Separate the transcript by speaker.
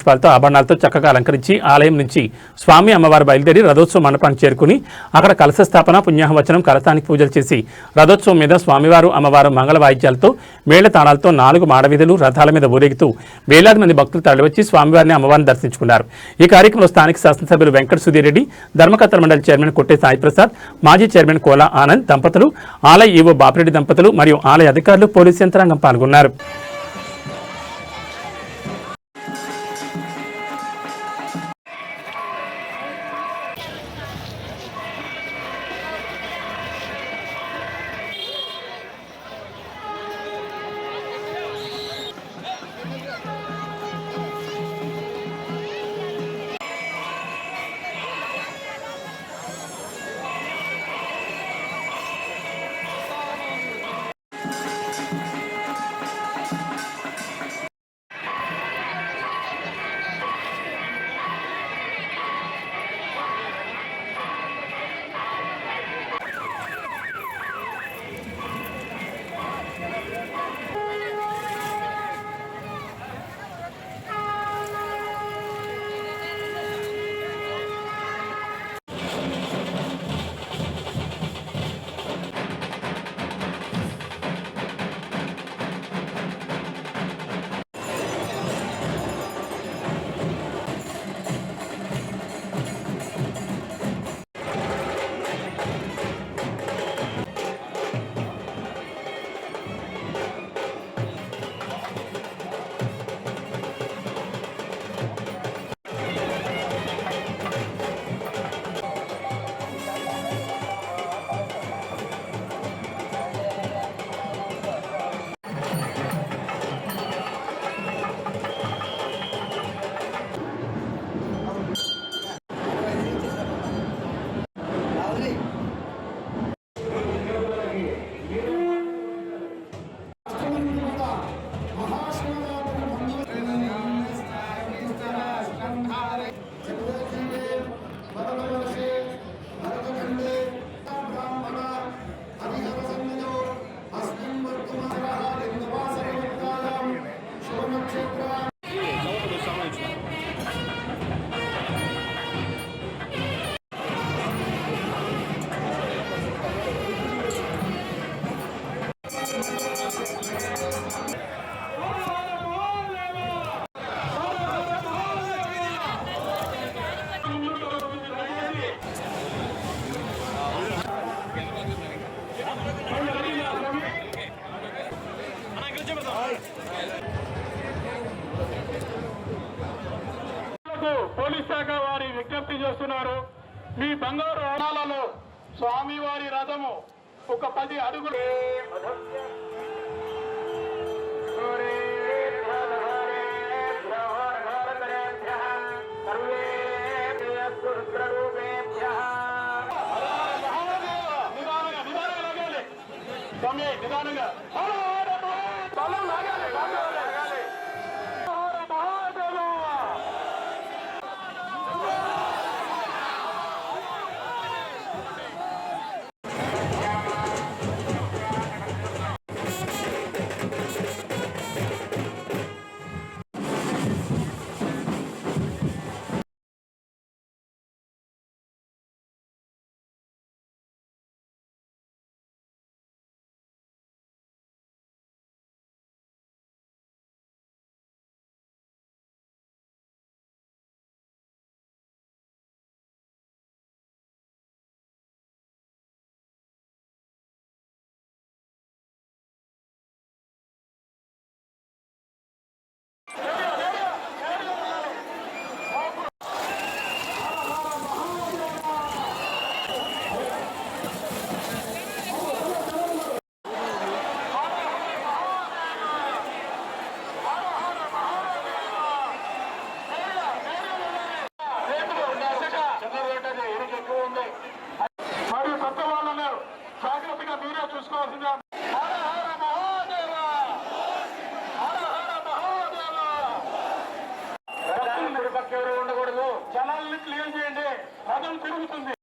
Speaker 1: పుష్పాలతో ఆభరణాలతో చక్కగా అలంకరించి ఆలయం నుంచి స్వామి అమ్మవారు బయలుదేరి రథోత్సవ మండపానికి చేరుకుని అక్కడ కలశ స్థాపన పుణ్యాహవచనం కలశానికి పూజలు చేసి రథోత్సవం మీద స్వామివారు అమ్మవారు మంగళ వాయిద్యాలతో మేళతాళాలతో 4 మాడవీధులు రథాల మీద ఊరేగుతూ వేలాది మంది భక్తులు తరలివచ్చి స్వామివారిని అమ్మవారిని దర్శించుకున్నారు. ఈ కార్యక్రమంలో స్థానిక శాసనసభ్యులు వెంకట సుధీరెడ్డి, ధర్మకర్తల మండలి చైర్మన్ కొట్టే సాయిప్రసాద్, మాజీ చైర్మన్ కోలా ఆనంద్ దంపతులు, ఆలయ ఈవో బాపిరెడ్డి దంపతులు మరియు ఆలయ అధికారులు, పోలీసు యంత్రాంగం పాల్గొన్నారు.
Speaker 2: పోలీస్ శాఖ వారి విజ్ఞప్తి చేస్తున్నారు. మీ బంగారు ఆడాలలో స్వామివారి రథము ఒక 10 అడుగులు నిదానంగా జనాల్ని క్లియర్ చేయండి, రథం తిరుగుతుంది.